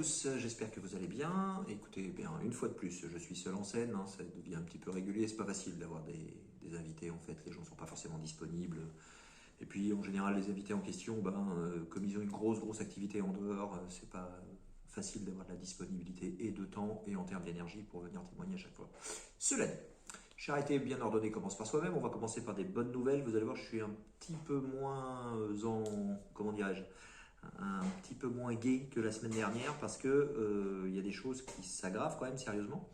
tous, j'espère que vous allez bien. Écoutez, bien, une fois de plus, je suis seul en scène, hein, ça devient un petit peu régulier, c'est pas facile d'avoir des invités en fait, les gens ne sont pas forcément disponibles. Et puis en général, les invités en question, comme ils ont une grosse activité en dehors, c'est pas facile d'avoir de la disponibilité et de temps et en termes d'énergie pour venir témoigner à chaque fois. Cela dit, charité bien ordonnée commence par soi-même, on va commencer par des bonnes nouvelles. Vous allez voir, je suis un petit peu moins comment dirais-je, un petit peu moins gai que la semaine dernière parce que y a des choses qui s'aggravent quand même sérieusement.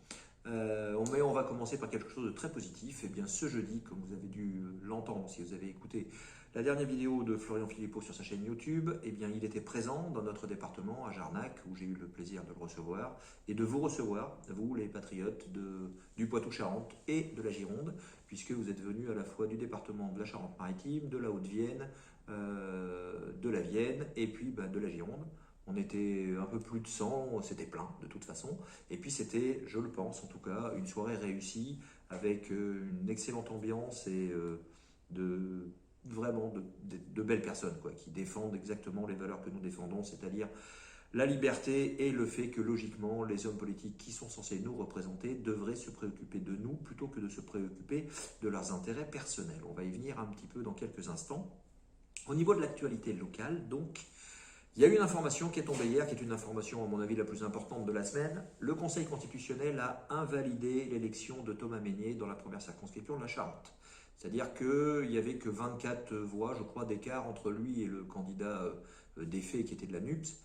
Mais on va commencer par quelque chose de très positif. Et bien ce jeudi, comme vous avez dû l'entendre si vous avez écouté la dernière vidéo de Florian Philippot sur sa chaîne YouTube, eh bien il était présent dans notre département à Jarnac où j'ai eu le plaisir de le recevoir et de vous recevoir, vous les patriotes du Poitou-Charentes et de la Gironde, puisque vous êtes venus à la fois du département de la Charente-Maritime, de la Haute-Vienne, de la Vienne et puis de la Gironde. On était un peu plus de 100, c'était plein de toute façon. Et puis c'était, je le pense en tout cas, une soirée réussie avec une excellente ambiance et vraiment de belles personnes quoi, qui défendent exactement les valeurs que nous défendons, c'est-à-dire la liberté et le fait que logiquement les hommes politiques qui sont censés nous représenter devraient se préoccuper de nous plutôt que de se préoccuper de leurs intérêts personnels. On va y venir un petit peu dans quelques instants. Au niveau de l'actualité locale, donc, il y a eu une information qui est tombée hier, qui est une information à mon avis la plus importante de la semaine. Le Conseil constitutionnel a invalidé l'élection de Thomas Mesnier dans la première circonscription de la Charente. C'est-à-dire qu'il n'y avait que 24 voix, je crois, d'écart entre lui et le candidat défait qui était de la NUPS.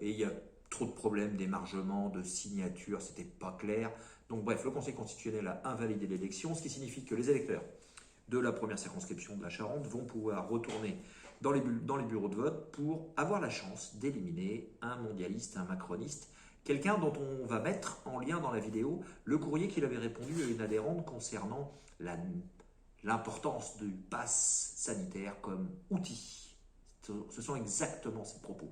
Et il y a trop de problèmes d'émargement, de signature, c'était pas clair. Donc bref, le Conseil constitutionnel a invalidé l'élection, ce qui signifie que les électeurs de la première circonscription de la Charente vont pouvoir retourner dans les bureaux de vote pour avoir la chance d'éliminer un mondialiste, un macroniste, quelqu'un dont on va mettre en lien dans la vidéo le courrier qu'il avait répondu à une adhérente concernant l'importance du pass sanitaire comme outil. Ce sont exactement ces propos.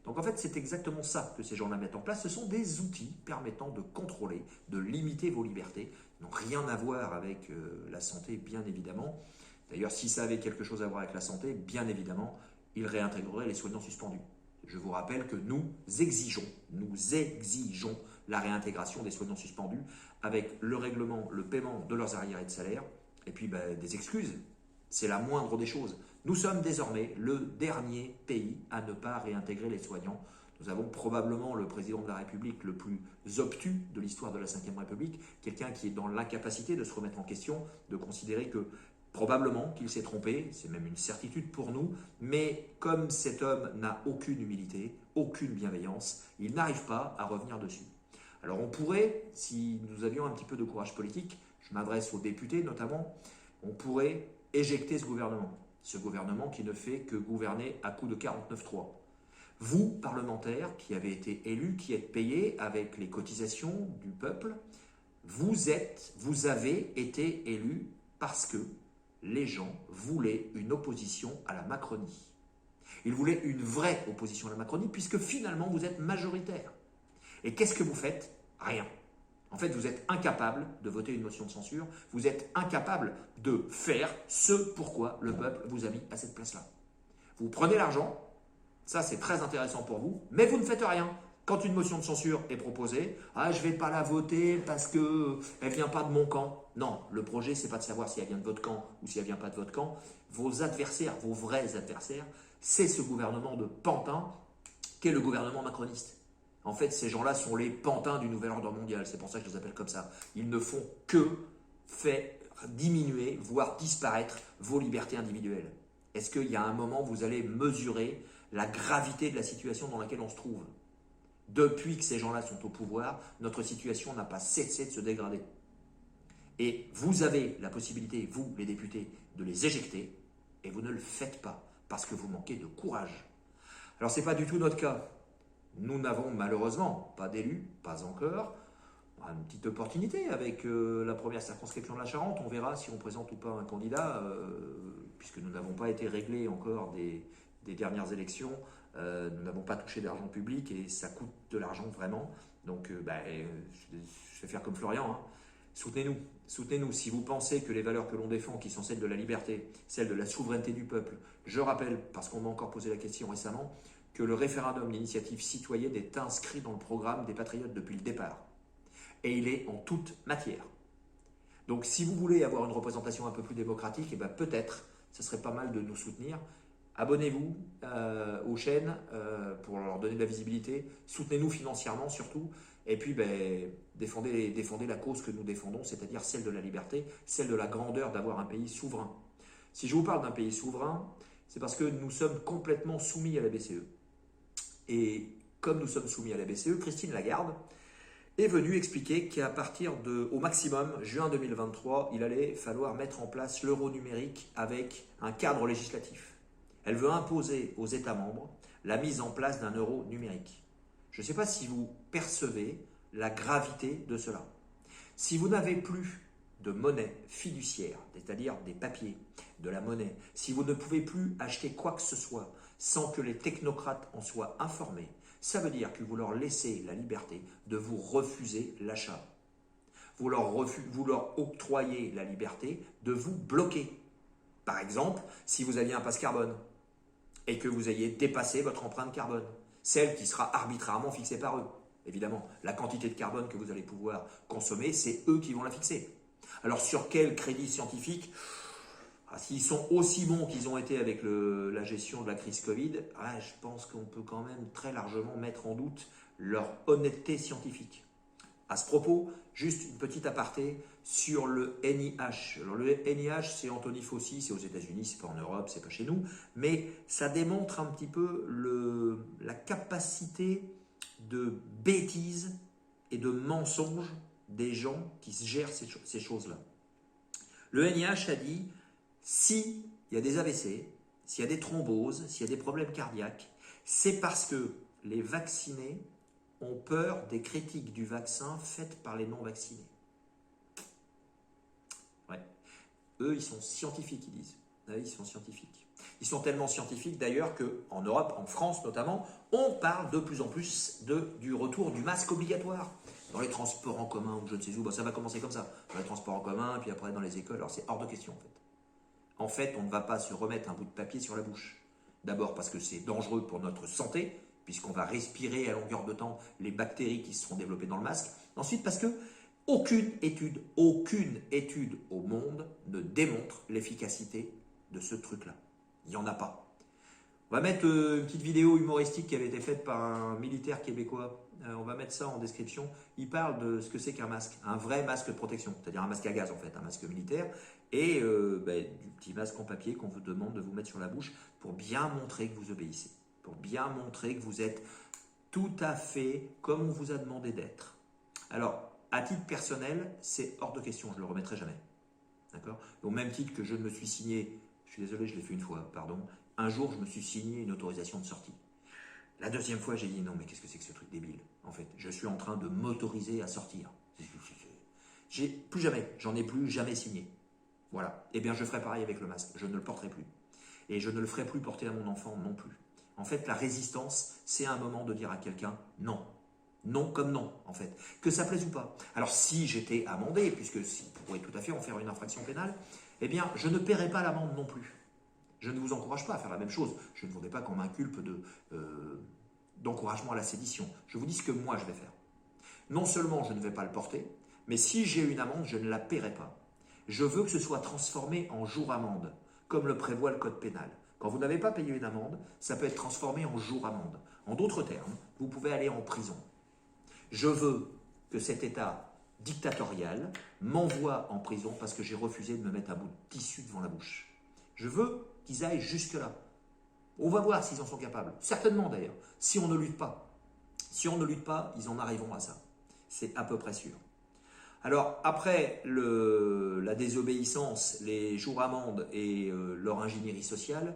Donc en fait, c'est exactement ça que ces gens-là mettent en place. Ce sont des outils permettant de contrôler, de limiter vos libertés. Ils n'ont rien à voir avec la santé, bien évidemment. D'ailleurs, si ça avait quelque chose à voir avec la santé, bien évidemment, ils réintégreraient les soignants suspendus. Je vous rappelle que nous exigeons la réintégration des soignants suspendus avec le règlement, le paiement de leurs arriérés de salaire et puis des excuses. C'est la moindre des choses. Nous sommes désormais le dernier pays à ne pas réintégrer les soignants. Nous avons probablement le président de la République le plus obtus de l'histoire de la Ve République, quelqu'un qui est dans l'incapacité de se remettre en question, de considérer que probablement qu'il s'est trompé, c'est même une certitude pour nous, mais comme cet homme n'a aucune humilité, aucune bienveillance, il n'arrive pas à revenir dessus. Alors on pourrait, si nous avions un petit peu de courage politique, je m'adresse aux députés notamment, on pourrait éjecter ce gouvernement qui ne fait que gouverner à coup de 49-3. Vous, parlementaires, qui avez été élus, qui êtes payés avec les cotisations du peuple, vous avez été élus parce que les gens voulaient une opposition à la Macronie. Ils voulaient une vraie opposition à la Macronie puisque finalement vous êtes majoritaire. Et qu'est-ce que vous faites? Rien. En fait, vous êtes incapable de voter une motion de censure, vous êtes incapable de faire ce pourquoi le peuple vous a mis à cette place-là. Vous prenez l'argent, ça c'est très intéressant pour vous, mais vous ne faites rien. Quand une motion de censure est proposée, « Ah, je ne vais pas la voter parce qu'elle ne vient pas de mon camp. » Non, le projet, ce n'est pas de savoir si elle vient de votre camp ou si elle ne vient pas de votre camp. Vos adversaires, vos vrais adversaires, c'est ce gouvernement de pantins qu'est le gouvernement macroniste. En fait, ces gens-là sont les pantins du nouvel ordre mondial. C'est pour ça que je les appelle comme ça. Ils ne font que faire diminuer, voire disparaître vos libertés individuelles. Est-ce qu'il y a un moment où vous allez mesurer la gravité de la situation dans laquelle on se trouve? Depuis que ces gens-là sont au pouvoir, notre situation n'a pas cessé de se dégrader. Et vous avez la possibilité, vous les députés, de les éjecter et vous ne le faites pas parce que vous manquez de courage. Alors ce n'est pas du tout notre cas. Nous n'avons malheureusement pas d'élus, pas encore. On a une petite opportunité avec la première circonscription de la Charente. On verra si on présente ou pas un candidat, puisque nous n'avons pas été réglés encore des dernières élections. Nous n'avons pas touché d'argent public et ça coûte de l'argent vraiment. Donc je vais faire comme Florian. Hein. Soutenez-nous. Soutenez-nous. Si vous pensez que les valeurs que l'on défend, qui sont celles de la liberté, celles de la souveraineté du peuple, je rappelle, parce qu'on m'a encore posé la question récemment, que le référendum d'initiative citoyenne est inscrit dans le programme des Patriotes depuis le départ. Et il est en toute matière. Donc si vous voulez avoir une représentation un peu plus démocratique, eh ben, peut-être, ce serait pas mal de nous soutenir. Abonnez-vous aux chaînes pour leur donner de la visibilité. Soutenez-nous financièrement surtout. Et puis défendez la cause que nous défendons, c'est-à-dire celle de la liberté, celle de la grandeur d'avoir un pays souverain. Si je vous parle d'un pays souverain, c'est parce que nous sommes complètement soumis à la BCE. Et comme nous sommes soumis à la BCE, Christine Lagarde est venue expliquer qu'à partir au maximum, juin 2023, il allait falloir mettre en place l'euro numérique avec un cadre législatif. Elle veut imposer aux États membres la mise en place d'un euro numérique. Je ne sais pas si vous percevez la gravité de cela. Si vous n'avez plus de monnaie fiduciaire, c'est-à-dire des papiers, de la monnaie, si vous ne pouvez plus acheter quoi que ce soit sans que les technocrates en soient informés, ça veut dire que vous leur laissez la liberté de vous refuser l'achat. Vous leur octroyez la liberté de vous bloquer. Par exemple, si vous aviez un passe carbone et que vous ayez dépassé votre empreinte carbone, celle qui sera arbitrairement fixée par eux. Évidemment, la quantité de carbone que vous allez pouvoir consommer, c'est eux qui vont la fixer. Alors sur quel crédit scientifique? S'ils sont aussi bons qu'ils ont été avec la gestion de la crise Covid, je pense qu'on peut quand même très largement mettre en doute leur honnêteté scientifique. À ce propos, juste une petite aparté sur le NIH. Alors le NIH, c'est Anthony Fauci, c'est aux États-Unis, c'est pas en Europe, c'est pas chez nous, mais ça démontre un petit peu la capacité de bêtise et de mensonge des gens qui gèrent ces choses-là. Le NIH a dit, s'il y a des AVC, s'il y a des thromboses, s'il y a des problèmes cardiaques, c'est parce que les vaccinés ont peur des critiques du vaccin faites par les non-vaccinés. Ouais. Eux, ils sont scientifiques, ils disent. Ouais, ils sont scientifiques. Ils sont tellement scientifiques d'ailleurs qu'en Europe, en France notamment, on parle de plus en plus du retour du masque obligatoire. Dans les transports en commun ou je ne sais où, ça va commencer comme ça. Dans les transports en commun, puis après dans les écoles, alors c'est hors de question en fait. En fait, on ne va pas se remettre un bout de papier sur la bouche. D'abord parce que c'est dangereux pour notre santé, puisqu'on va respirer à longueur de temps les bactéries qui se seront développées dans le masque. Ensuite, parce que aucune étude au monde ne démontre l'efficacité de ce truc-là. Il n'y en a pas. On va mettre une petite vidéo humoristique qui avait été faite par un militaire québécois. On va mettre ça en description. Il parle de ce que c'est qu'un masque, un vrai masque de protection, c'est-à-dire un masque à gaz en fait, un masque militaire, et du petit masque en papier qu'on vous demande de vous mettre sur la bouche pour bien montrer que vous obéissez, pour bien montrer que vous êtes tout à fait comme on vous a demandé d'être. Alors, à titre personnel, c'est hors de question, je ne le remettrai jamais. D'accord ? Au même titre que je me suis signé, je suis désolé, je l'ai fait une fois, pardon, un jour je me suis signé une autorisation de sortie. La deuxième fois, j'ai dit non, mais qu'est-ce que c'est que ce truc débile? En fait, je suis en train de m'autoriser à sortir. Plus jamais, j'en ai plus jamais signé. Voilà. Eh bien, je ferai pareil avec le masque. Je ne le porterai plus. Et je ne le ferai plus porter à mon enfant non plus. En fait, la résistance, c'est un moment de dire à quelqu'un non. Non comme non, en fait. Que ça plaise ou pas. Alors, si j'étais amendé, puisque on pourrait tout à fait en faire une infraction pénale, eh bien, je ne paierai pas l'amende non plus. Je ne vous encourage pas à faire la même chose. Je ne voudrais pas qu'on m'inculpe d'encouragement à la sédition. Je vous dis ce que moi je vais faire. Non seulement je ne vais pas le porter, mais si j'ai une amende, je ne la paierai pas. Je veux que ce soit transformé en jour-amende, comme le prévoit le code pénal. Quand vous n'avez pas payé une amende, ça peut être transformé en jour-amende. En d'autres termes, vous pouvez aller en prison. Je veux que cet État dictatorial m'envoie en prison parce que j'ai refusé de me mettre un bout de tissu devant la bouche. Je veux qu'ils aillent jusque-là. On va voir s'ils en sont capables. Certainement d'ailleurs, si on ne lutte pas. Si on ne lutte pas, ils en arriveront à ça. C'est à peu près sûr. Alors, après la désobéissance, les jours-amendes et leur ingénierie sociale,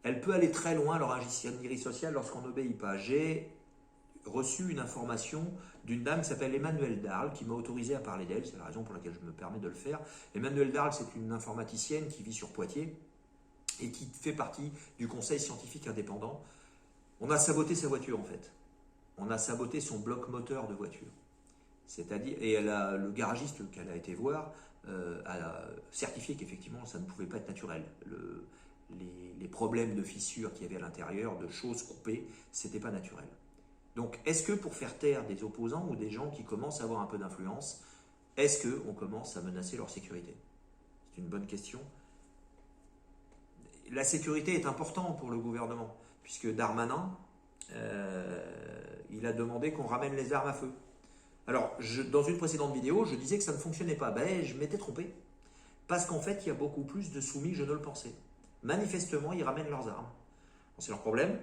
elle peut aller très loin, leur ingénierie sociale, lorsqu'on n'obéit pas. J'ai reçu une information d'une dame qui s'appelle Emmanuelle Darle, qui m'a autorisé à parler d'elle, c'est la raison pour laquelle je me permets de le faire. Emmanuelle Darle, c'est une informaticienne qui vit sur Poitiers et qui fait partie du conseil scientifique indépendant. On a saboté sa voiture en fait. On a saboté son bloc moteur de voiture. C'est-à-dire, et le garagiste qu'elle a été voir a certifié qu'effectivement ça ne pouvait pas être naturel. les problèmes de fissures qu'il y avait à l'intérieur, de choses coupées, c'était pas naturel. Donc, est-ce que pour faire taire des opposants ou des gens qui commencent à avoir un peu d'influence, est-ce qu'on commence à menacer leur sécurité? C'est une bonne question. La sécurité est importante pour le gouvernement, puisque Darmanin, il a demandé qu'on ramène les armes à feu. Alors, dans une précédente vidéo, je disais que ça ne fonctionnait pas. Ben, je m'étais trompé. Parce qu'en fait, il y a beaucoup plus de soumis que je ne le pensais. Manifestement, ils ramènent leurs armes. Bon, c'est leur problème.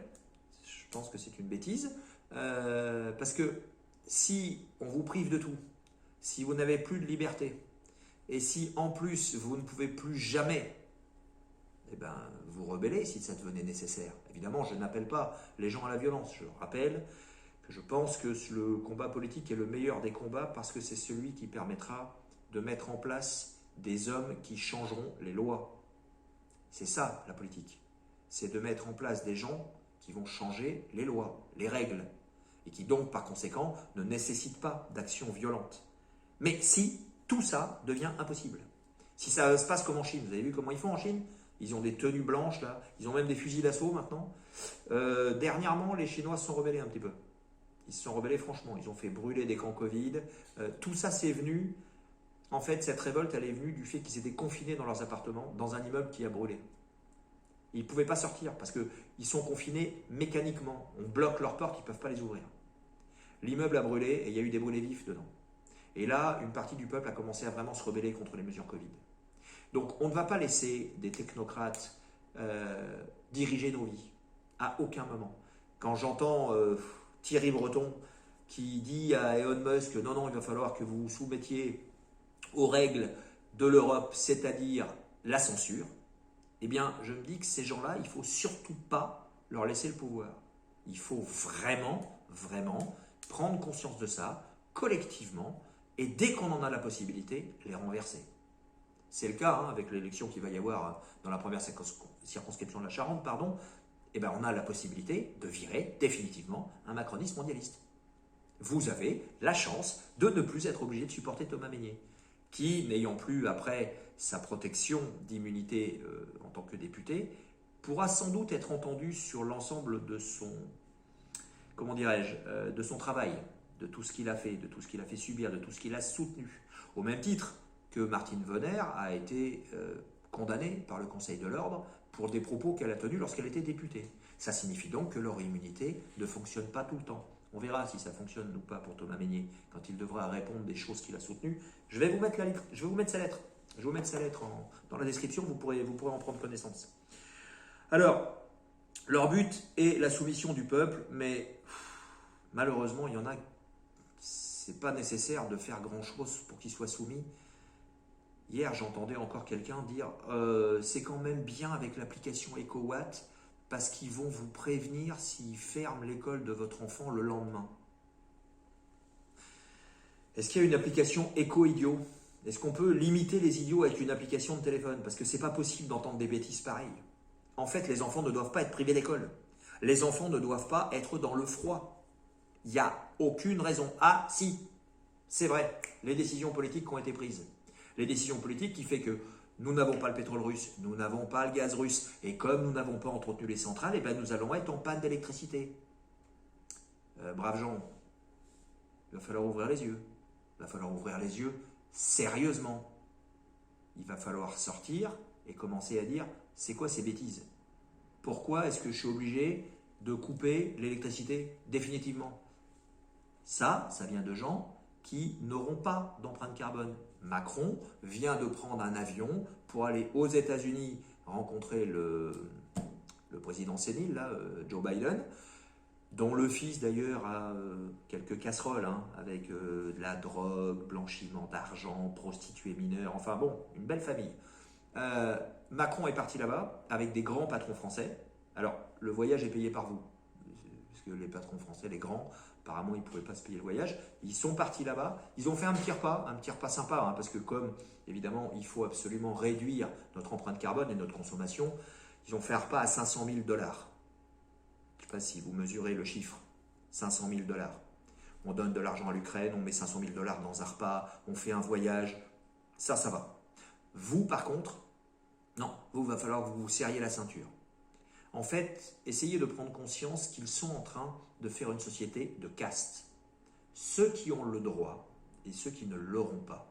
Je pense que c'est une bêtise. Parce que si on vous prive de tout, si vous n'avez plus de liberté, et si en plus vous ne pouvez plus jamais vous rebeller si ça devenait nécessaire. Évidemment, je n'appelle pas les gens à la violence. Je rappelle que je pense que le combat politique est le meilleur des combats parce que c'est celui qui permettra de mettre en place des hommes qui changeront les lois. C'est ça la politique. C'est de mettre en place des gens qui vont changer les lois, les règles, et qui donc par conséquent ne nécessitent pas d'action violente. Mais si tout ça devient impossible, si ça se passe comme en Chine, vous avez vu comment ils font en Chine? Ils ont des tenues blanches là, ils ont même des fusils d'assaut maintenant. Dernièrement, les Chinois se sont rebellés un petit peu. Ils se sont rebellés franchement, ils ont fait brûler des camps Covid. Tout ça c'est venu, en fait cette révolte elle est venue du fait qu'ils étaient confinés dans leurs appartements, dans un immeuble qui a brûlé. Ils ne pouvaient pas sortir parce qu'ils sont confinés mécaniquement. On bloque leurs portes, ils ne peuvent pas les ouvrir. L'immeuble a brûlé et il y a eu des brûlés vifs dedans. Et là, une partie du peuple a commencé à vraiment se rebeller contre les mesures Covid. Donc on ne va pas laisser des technocrates diriger nos vies, à aucun moment. Quand j'entends Thierry Breton qui dit à Elon Musk non, non, il va falloir que vous vous soumettiez aux règles de l'Europe, c'est-à-dire la censure, eh bien je me dis que ces gens-là, il ne faut surtout pas leur laisser le pouvoir. Il faut vraiment, vraiment prendre conscience de ça, collectivement, et dès qu'on en a la possibilité, les renverser. C'est le cas avec l'élection qu'il va y avoir dans la première circonscription de la Charente, on a la possibilité de virer définitivement un macroniste mondialiste. Vous avez la chance de ne plus être obligé de supporter Thomas Mesnier, qui, n'ayant plus après sa protection d'immunité en tant que député, pourra sans doute être entendu sur l'ensemble de son, de son travail, de tout ce qu'il a fait, de tout ce qu'il a fait subir, de tout ce qu'il a soutenu. Au même titre que Martine Vonner a été condamnée par le Conseil de l'Ordre pour des propos qu'elle a tenus lorsqu'elle était députée. Ça signifie donc que leur immunité ne fonctionne pas tout le temps. On verra si ça fonctionne ou pas pour Thomas Mesnier quand il devra répondre des choses qu'il a soutenues. Je vais vous mettre sa lettre. Je vais vous mettre sa lettre dans la description, vous pourrez en prendre connaissance. Alors, leur but est la soumission du peuple, mais malheureusement, il y en a, c'est pas nécessaire de faire grand-chose pour qu'ils soient soumis. Hier, j'entendais encore quelqu'un dire c'est quand même bien avec l'application EcoWatt parce qu'ils vont vous prévenir s'ils ferment l'école de votre enfant le lendemain. Est-ce qu'il y a une application Eco-Idiot? Est-ce qu'on peut limiter les idiots avec une application de téléphone? Parce que c'est pas possible d'entendre des bêtises pareilles. En fait, les enfants ne doivent pas être privés d'école. Les enfants ne doivent pas être dans le froid. Il n'y a aucune raison. Ah si, c'est vrai, les décisions politiques qui ont été prises. Les décisions politiques qui fait que nous n'avons pas le pétrole russe, nous n'avons pas le gaz russe, et comme nous n'avons pas entretenu les centrales, nous allons être en panne d'électricité. Braves gens, il va falloir ouvrir les yeux. Il va falloir ouvrir les yeux sérieusement. Il va falloir sortir et commencer à dire, c'est quoi ces bêtises? Pourquoi est-ce que je suis obligé de couper l'électricité définitivement? Ça vient de gens qui n'auront pas d'empreinte carbone. Macron vient de prendre un avion pour aller aux États-Unis rencontrer le président sénile, là, Joe Biden, dont le fils d'ailleurs a quelques casseroles avec de la drogue, blanchiment d'argent, prostituées mineures, enfin bon, une belle famille. Macron est parti là-bas avec des grands patrons français. Alors, le voyage est payé par vous, parce que les patrons français, les grands, apparemment, ils ne pouvaient pas se payer le voyage. Ils sont partis là-bas. Ils ont fait un petit repas sympa, parce que comme, évidemment, il faut absolument réduire notre empreinte carbone et notre consommation, ils ont fait un repas à 500 000 $. Je ne sais pas si vous mesurez le chiffre. 500 000 $. On donne de l'argent à l'Ukraine, on met 500 000 $ dans un repas, on fait un voyage. Ça va. Vous, par contre, Non, vous, va falloir que vous vous serriez la ceinture. En fait, essayez de prendre conscience qu'ils sont en train de faire une société de caste. Ceux qui ont le droit et ceux qui ne l'auront pas.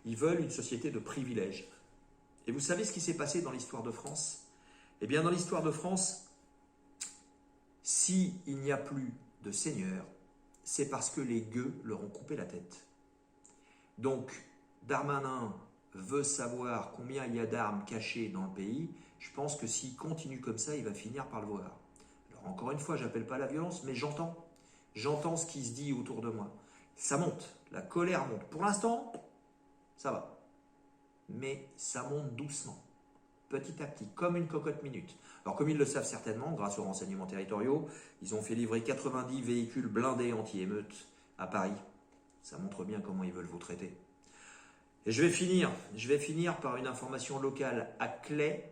Ils veulent une société de privilèges. Et vous savez ce qui s'est passé dans l'histoire de France? Eh bien, dans l'histoire de France, s'il n'y a plus de seigneurs, c'est parce que les gueux leur ont coupé la tête. Donc, Darmanin veut savoir combien il y a d'armes cachées dans le pays. Je pense que s'il continue comme ça, il va finir par le voir. Alors, encore une fois, je n'appelle pas à la violence, mais j'entends. J'entends ce qui se dit autour de moi. Ça monte, la colère monte. Pour l'instant, ça va. Mais ça monte doucement, petit à petit, comme une cocotte minute. Alors, comme ils le savent certainement, grâce aux renseignements territoriaux, ils ont fait livrer 90 véhicules blindés anti-émeutes à Paris. Ça montre bien comment ils veulent vous traiter. Et je vais finir par une information locale à Claye,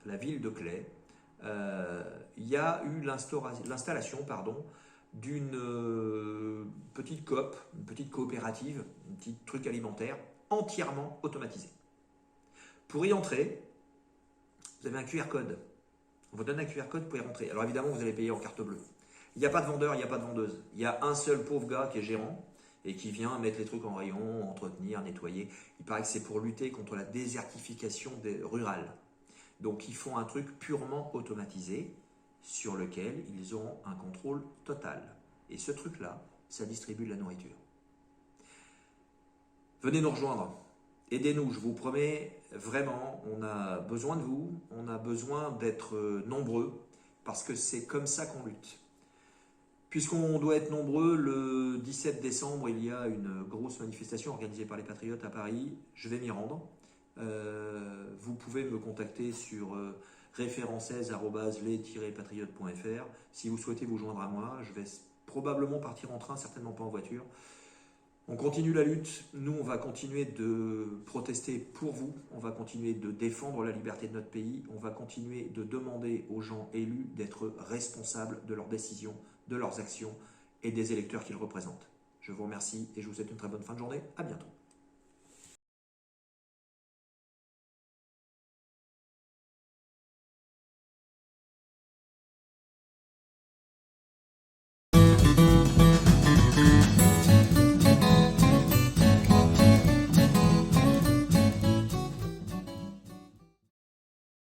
la ville de Claye. Il y a eu l'installation d'une petite coop, une petite coopérative, un petit truc alimentaire entièrement automatisé. Pour y entrer, vous avez un QR code. On vous donne un QR code pour y rentrer. Alors évidemment, vous allez payer en carte bleue. Il n'y a pas de vendeur, il n'y a pas de vendeuse. Il y a un seul pauvre gars qui est gérant et qui vient mettre les trucs en rayon, entretenir, nettoyer. Il paraît que c'est pour lutter contre la désertification rurale. Donc ils font un truc purement automatisé sur lequel ils auront un contrôle total. Et ce truc-là, ça distribue de la nourriture. Venez nous rejoindre. Aidez-nous, je vous promets, vraiment, on a besoin de vous, on a besoin d'être nombreux, parce que c'est comme ça qu'on lutte. Puisqu'on doit être nombreux, le 17 décembre, il y a une grosse manifestation organisée par les Patriotes à Paris. Je vais m'y rendre. Vous pouvez me contacter sur référenceaise@les-patriotes.fr. Si vous souhaitez vous joindre à moi, je vais probablement partir en train, certainement pas en voiture. On continue la lutte, nous on va continuer de protester pour vous, on va continuer de défendre la liberté de notre pays, on va continuer de demander aux gens élus d'être responsables de leurs décisions, de leurs actions et des électeurs qu'ils représentent. Je vous remercie et je vous souhaite une très bonne fin de journée, à bientôt.